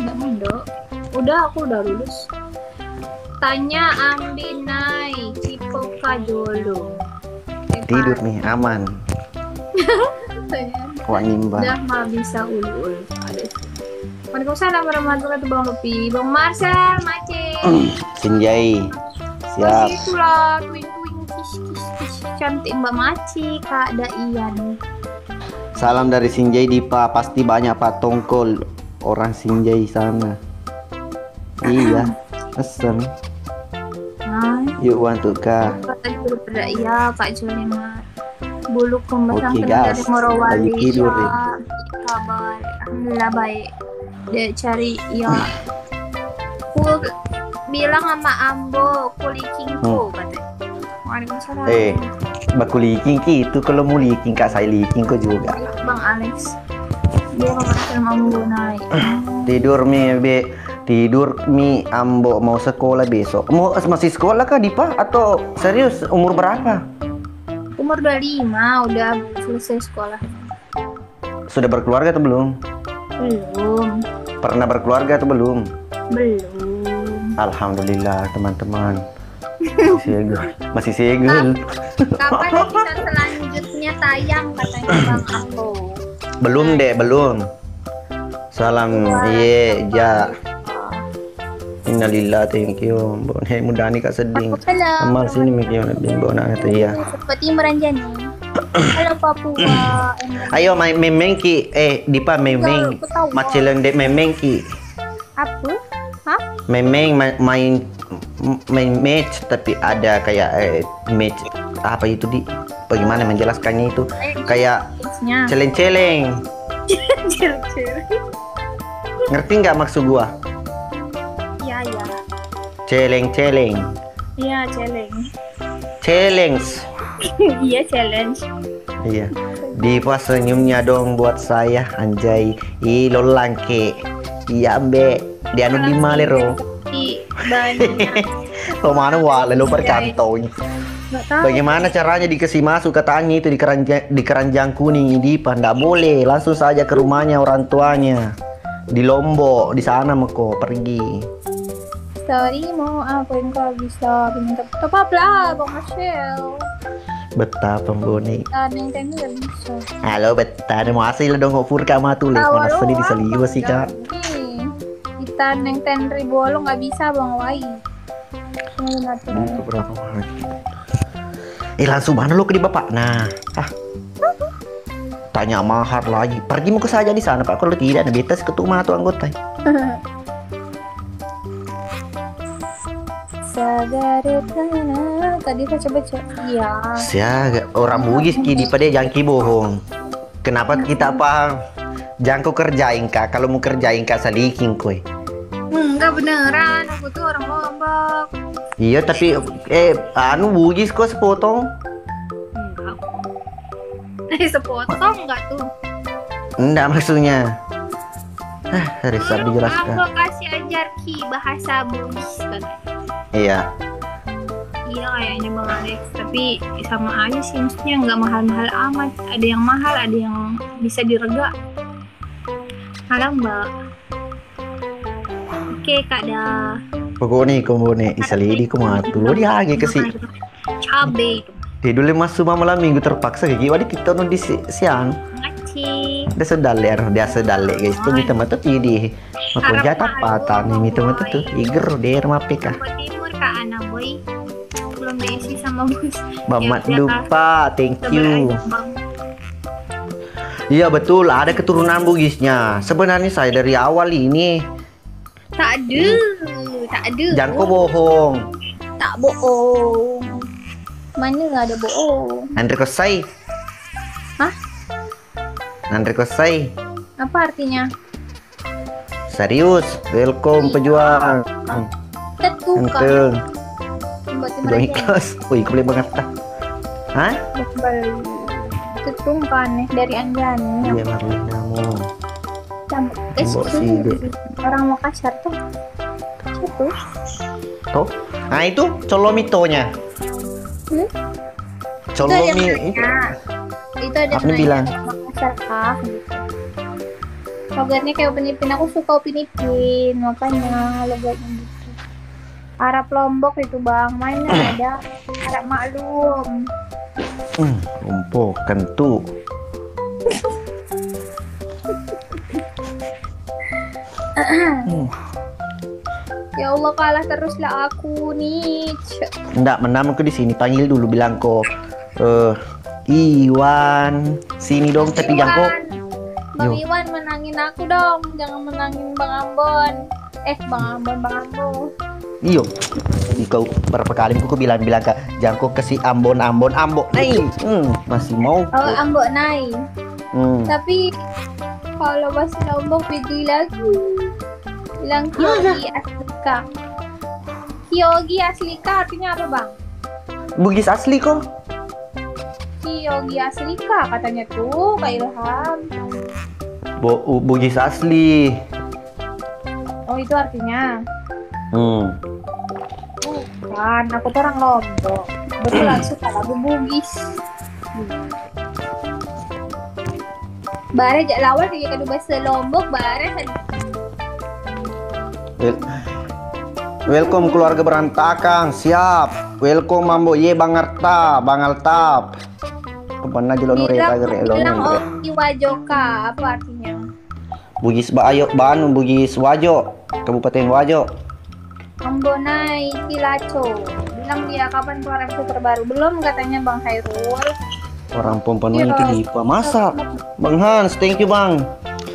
Enggak mandok. Udah aku udah lulus. Tanya Ambinai Cipoka dulu. Tidur nih aman. Wah nimba. Udah mah bisa ulu-ulu. Waalaikumsalam warahmatullahi wabarakatuh Bang Lupi. Bang Marcel, Mace. Sinjai. Siap. Itulah twing-twing kis cantik Mbak Maci, Kak Daian. Salam dari Sinjai Dipa, pasti banyak Pak Tongkol orang Sinjai sana. Iya, pesen. Hai. Yuk untuk Kak. Tadi pada iya Kak Julima. Bulu kumbang Oke, dari guys. Morowali. Lagi tidur nih. Kabar, alhamdulillah baik. Dia cari ya. Ku bilang sama Ambo kulikingku katanya. Waalaikumsalam. Baku liking itu kalau mau liking Kak saya liking kok juga. Bang Alex. Dia mau sama Ambo naik. Tidur mi Ambo mau sekolah besok. Mau masih sekolah kah Dipa atau serius umur berapa? Umur 25 udah selesai sekolah. Sudah berkeluarga atau belum? Belum. Pernah berkeluarga atau belum? Belum. Alhamdulillah teman-teman. Masih segel. Kapan episode selanjutnya tayang katanya Bang Ambo? Belum deh, belum. Salam ja. Innalillah, thank you. Hei mudah nih Kak seding. Amal sini mikir lebih bona itu ya. Seperti Meranjani. Halo Papua. Ayo main memeng ki. Dipa memeng. Maceleng dek memeng ki. Apa? Hah? Memeng main match tapi ada kayak match apa itu di bagaimana menjelaskannya itu kayak celeng-celeng. Ngerti nggak maksud gua? Iya ya. Celeng-celeng. Iya celeng. Challenge. Iya challenge. Iya. Diva senyumnya dong buat saya anjay. Ih lo langke. Iya be. Dia anu di malero. Banyak. Lo mana wale lo berkantong. Nggak tahu. Bagaimana caranya dikasih masuk katanya itu di keranjang kuning Dipa nggak boleh langsung saja ke rumahnya orang tuanya di Lombok di sana meko pergi. Sorry mau apa yang kau bisa minta top lah Bang Marcel. Betah pemboni. Neng tadi nggak bisa. Halo betah mau hasil dong ngopur kamu tuh leh mana sedih diseliwa sih Kak. Kita neng 10.000 lo nggak bisa Bang Wai. Itu berapa lagi? Langsung mana lo ke di bapak? Nah, tanya mahar lagi. Pergi mau ke saja di sana Pak. Kalau tidak, ada betas ketemu tuh anggota. Tadi saya coba cek. Iya. Siaga orang bugis ki di pada jangki bohong. Kenapa kita paham? Jangko kerjain Kak. Kalau mau kerjain Kak salikin koi. Enggak beneran. Aku tuh orang Lombok. Iya tapi anu bugis kok sepotong. Enggak. Sepotong enggak tuh? Enggak maksudnya. Harus dijelaskan. Aku kasih ajar ki bahasa Bugis katanya. Iya. Iya kayaknya Bang Alex. Tapi sama aja sih maksudnya nggak mahal-mahal amat. Ada yang mahal, ada yang bisa direga. Halo Mbak. Oke Kak dah. Pokoknya komone isalidi kumatu lo diage ke si. Cabe itu. Di dulu masuk malam minggu terpaksa kayak gimana kita di siang. Ngaci. Dia sedalle guys tuh kita mata di mapunja tapatan ini tuh mata tuh iger der mapeka. Timur Kak Ana boy. Belum diisi sama bos. Mamat lupa, thank you. Iya betul, ada keturunan Bugisnya. Sebenarnya saya dari awal ini. Tak ada. Jangan kau bohong. Tak bohong. Mana nggak ada bohong? Andre Kosai. Hah? Andre Kosai. Apa artinya? serius. Welcome pejuang. Tetuka. Enteng. Buat Udah ikhlas. Wih, boleh banget dah. Hah? Tetung kan dari Anjani. Iya, Marlina mo. Mbok Itu Side. orang Makassar tuh. Itu. Tuh. Nah, itu colomitonya. Hmm? Colomi Itu ada Apa nih bilang? Makassar kah gitu. Logatnya kayak Upin Ipin, aku suka Upin Ipin, makanya logatnya gitu. Arab Lombok itu bang, mana ada Arab maklum. Lumpuh kentu. Ya Allah kalah teruslah aku nih. Nggak menang aku di sini. Panggil dulu bilang kok. Iwan, sini dong tapi jangko. Bang Yo. Iwan menangin aku dong, jangan menangin Bang Ambon. Bang Ambon. Iyo. Kau berapa kali aku bilang ke jangko ke si Ambon. Nih, masih mau. Oh Ambon naik. Hmm. Tapi kalau bahasa Lombok beda lagi. Bilang Kyogi Aslika. Kyogi Aslika artinya apa bang? Bugis asli kok. Kyogi Aslika katanya tuh Kak Ilham. Bugis asli. Oh itu artinya. Bukan, aku tuh orang Lombok. Betul suka lagu Bugis. Bare jak lawan kayak kadu bahasa Lombok bare. Welcome keluarga berantakan, siap. Welcome mambo ye Bang Altap. Kemana aja lo nure Bilang Oki Wajoka, apa artinya? Bugis Bugis Wajo, Kabupaten Wajo. Ambonai Kilaco. Bilang dia kapan keluar episode terbaru? Belum katanya Bang Hairul. Orang pempenuh itu di masa. Bang Hans, thank you Bang.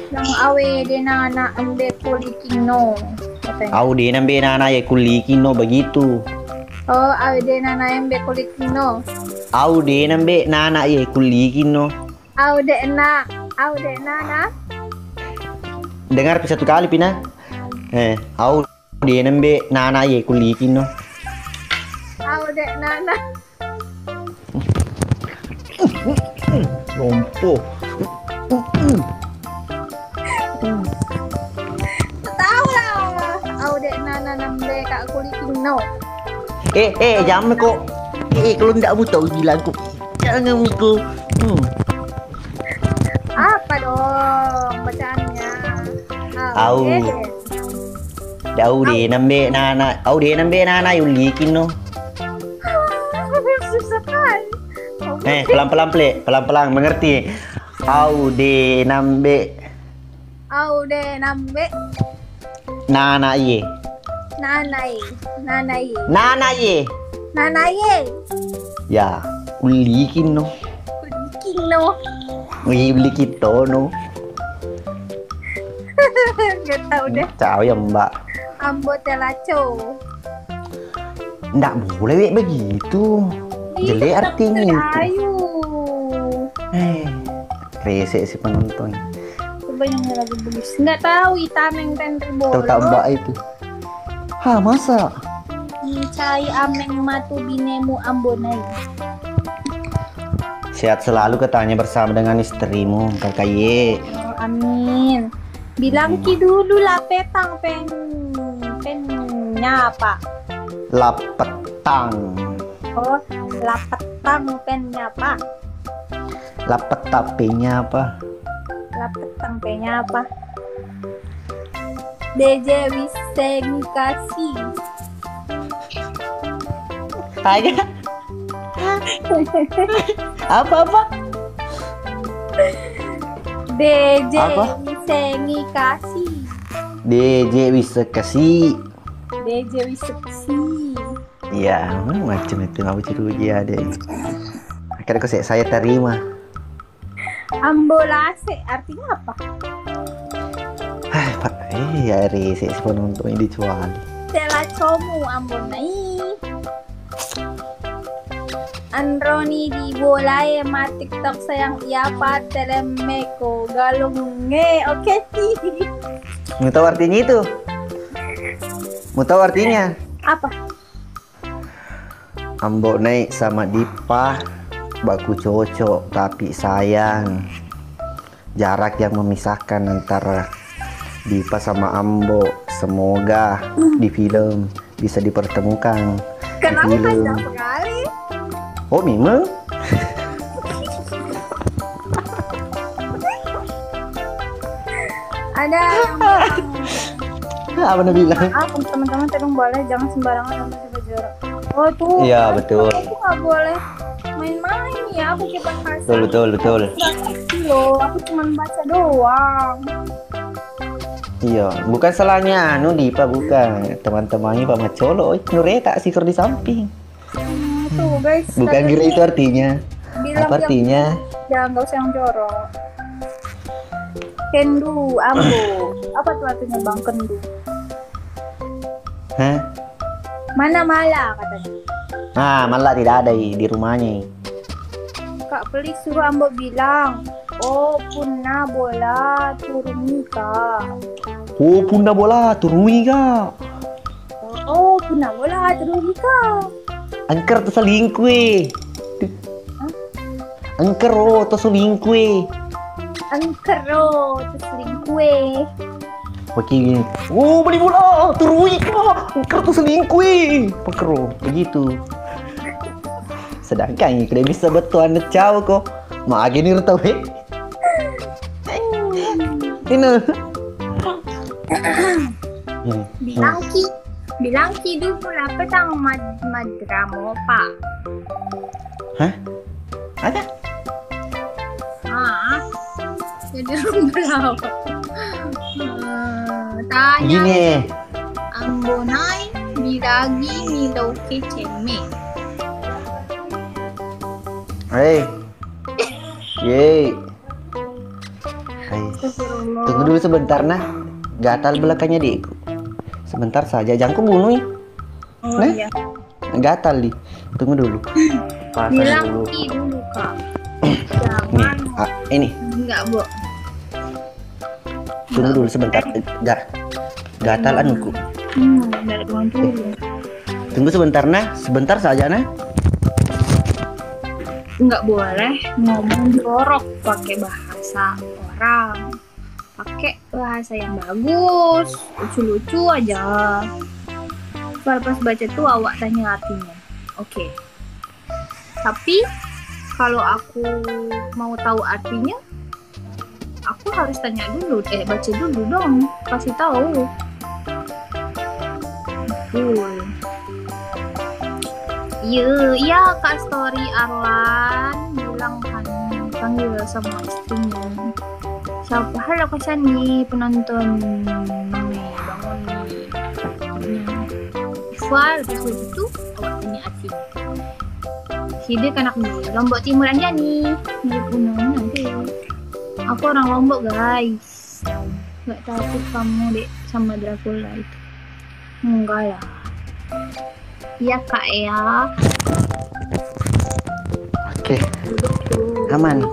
Yang awe dena anak ambe kulikino. Katanya. Aude nambe nana ya kulikino begitu. Oh, awe dena anak ambe kulikino. Aude nambe nana ya kulikino. Aude nana. Dengar satu kali Pina. Aude nambe nana ya kulikino. Aude nana. Lompo. Tahu lah. Aude nana nambe kak kulikino. Jangan kok. Kalau tidak mau tahu bilang kok. Jangan kok. Apa dong bacaannya? Aude nambe nana yulikin no. Susah kali. Pelan-pelan mengerti. Aude nambe nana ye. Nana ye. Ya, ulikin no. Kino. Beli kita no. Gak tau deh. Ciao ya Mbak. Ambo telaco. Nggak boleh begitu. Jelek artinya itu. Ayu. Rese si penonton. Coba yang lagu bagus. Nggak tahu itameng tender bolo. Tahu tak Mbak itu. Hah masa? Cai ameng matu binemu ambonai. Sehat selalu katanya bersama dengan istrimu kakak Ye. Oh, amin. Bilang ki dulu lah petang nyapa. Lapetang. Oh, lapetang pennya apa? Lapet tapenya apa? Lapetang pennya apa? DJ Wiseng kasih. Tanya. Apa? DJ Apa? Wiseng kasih. DJ bisa kasih. DJ Wiseng kasih. Ya, macam itu apa curu dia ada. Akhirnya kok saya terima. Ambolase artinya apa? Pak, ya rese si penonton ini dijual. Telacomu ambonai. Androni di bolai ma TikTok sayang iya pa telemeko galung nge oke sih. Mau tahu artinya itu? Mau tahu artinya? Apa? Ambo naik sama Dipa baku cocok tapi sayang jarak yang memisahkan antara Dipa sama Ambo. Semoga di film bisa dipertemukan. Kenapa Di film. panjang sekali? Oh memang? Ada yang bilang, Apa anda bilang? teman-teman tolong boleh jangan sembarangan ambil jaga jarak. Oh tuh. Iya, kan betul. Aku nggak boleh main-main ya. Aku kipas kasar. Betul. Loh, aku cuma baca doang. Iya, bukan salahnya anu Dipa, bukan. Teman-temannya Pak Macolo, Nure tak sikor di samping. Tuh guys. Bukan tadi kira itu artinya. bilang Apa artinya? Jangan nggak usah yang jorok. Kendu, ambo. Apa tuh artinya bang kendu? Hah? Mana mala katanya. Ah, malah tidak ada di rumahnya. Kak Pelis suruh ambo bilang. Oh, punna bola turun nikah. Oh, punda bola turun ka. Oh, punna bola turun nikah. Angker tu selingkuh. Angker oh tu selingkuh. Angkero, terus selingkuh. Begini. Oh, beli bola turun ka. Angker tu selingkuh. Pekero begitu. Sedangkan ini tidak bisa betul anda caw kok. Mak gini tahu he. Ini. Bilang ki dulu lah petang madramo pak. Hah? Ada? Ah, jadi berapa? Tanya. Gini. Ambonai biragi milau keceme. Hei. Yeay. Hai. Tunggu dulu sebentar nah. Gatal belakangnya diku. Sebentar saja, jangan ku bunuh. Oh Nah. iya. Gatal di. Tunggu dulu. Pasang Bilang dulu. ki dulu kak. Nih, Jangan. ini. Enggak bu. Tunggu dulu sebentar. Gatal anuku. Dari tuan dulu. Tunggu sebentar nah. Sebentar saja nah. Nggak boleh ngomong jorok pakai bahasa orang, pakai bahasa yang bagus, lucu-lucu aja. Kalau pas baca tuh awak tanya artinya, oke. Tapi kalau aku mau tahu artinya, aku harus tanya dulu, baca dulu dong, kasih tahu. Betul. Iya Kak Story Arlan bilang kan panggil sama istrinya. Siapa halo kesan nih penonton nih bangun nih. Iqbal terus itu awak tanya artinya. Hide kanak nih Lombok Timur aja nih. Di Punong nanti. Aku orang Lombok guys. Gak takut kamu dek sama Dracula itu. Enggak lah. Iya kak ya. Oke. Aman.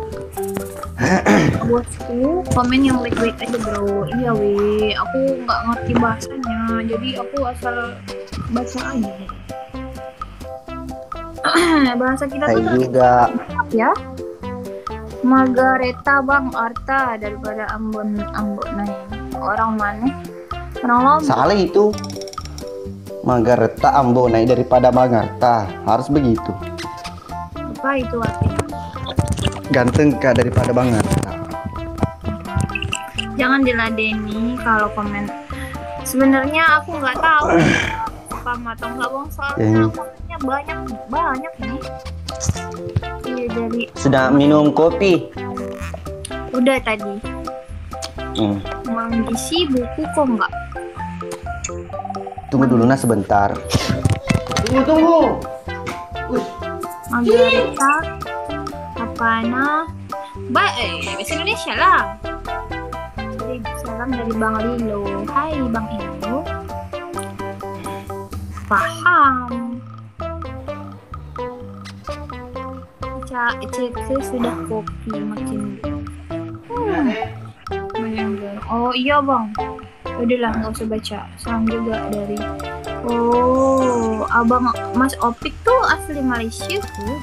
Bosku komen yang baik-baik aja bro. Iya we, aku nggak ngerti bahasanya, jadi aku asal baca aja. Bahasa kita Saya tuh juga. ya. Margareta bang Arta daripada Ambon Naya. Orang mana? Orang Lombok. Salah itu. Magareta Ambo naik daripada Magarta. Harus begitu. Apa itu artinya? Ganteng kah daripada Magarta. Jangan diladeni kalau komen. Sebenarnya aku nggak tahu paham atau nggak bang soalnya komennya banyak nih. Iya dari. Sudah minum kopi? Udah tadi. Mengisi buku kok nggak? Tunggu dulu nah sebentar. Tunggu. Margareta Apana bahasa Indonesia lah. Salam dari Bang Lilo. Hai Bang Lilo. Paham. Cek sudah kopi makin. Oh iya Bang. Udahlah, nggak usah baca. Salam juga dari. Oh, abang Mas Opik tuh asli Malaysia tuh.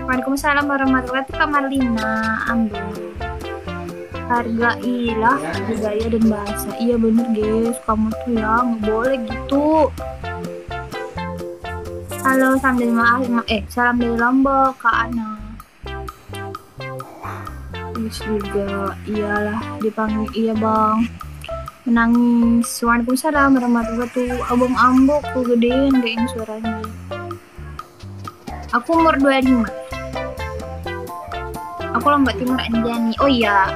Waalaikumsalam warahmatullahi wabarakatuh. Kamar Lina, Ambil. Hargailah budaya dan bahasa. Iya bener guys, kamu tuh ya nggak boleh gitu. Halo, salam dari salam dari Lombok, Kak Ana. Terus juga, iyalah dipanggil iya bang. Menangis. Waalaikumsalam warahmatullahi wabarakatuh. Abang Ambok tuh gedean kayaknya suaranya. Aku umur 25. Aku Lombok Timur Anjani. Oh iya,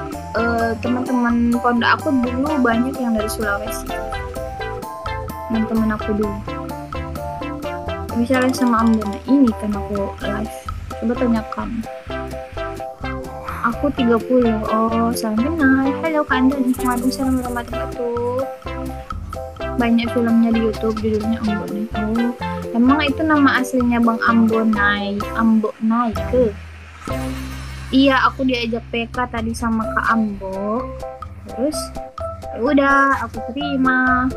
teman-teman pondok aku dulu banyak yang dari Sulawesi. Teman-teman aku dulu. Misalnya sama Ambon ini kan aku live. Coba tanyakan. Aku 30. Oh, salam kenal. Halo Kak Andani. Waalaikumsalam warahmatullahi wabarakatuh. Banyak filmnya di YouTube judulnya Ambon nih. Oh, emang itu nama aslinya Bang Ambonai, Ambonai ke? Iya, aku diajak PK tadi sama Kak Ambok. Terus ya udah, aku terima.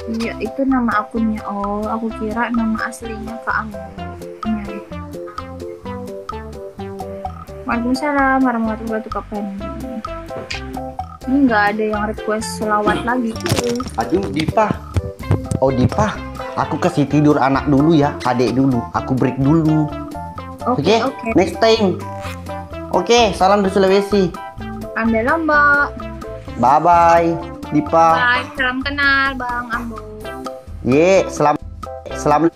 Iya, itu nama akunnya. Oh, aku kira nama aslinya Kak Ambok. Waalaikumsalam warahmatullahi wabarakatuh. Kapan? Ini nggak ada yang request selawat lagi. Aduh, Dipa. Oh, Dipa. Aku kasih tidur anak dulu ya, adik dulu. Aku break dulu. Oke? Oke. Next time. Oke, salam dari Sulawesi. Anda Lombok. Bye-bye, Dipa. Bye. Salam kenal Bang Ambo. Ye, selamat. Selamat.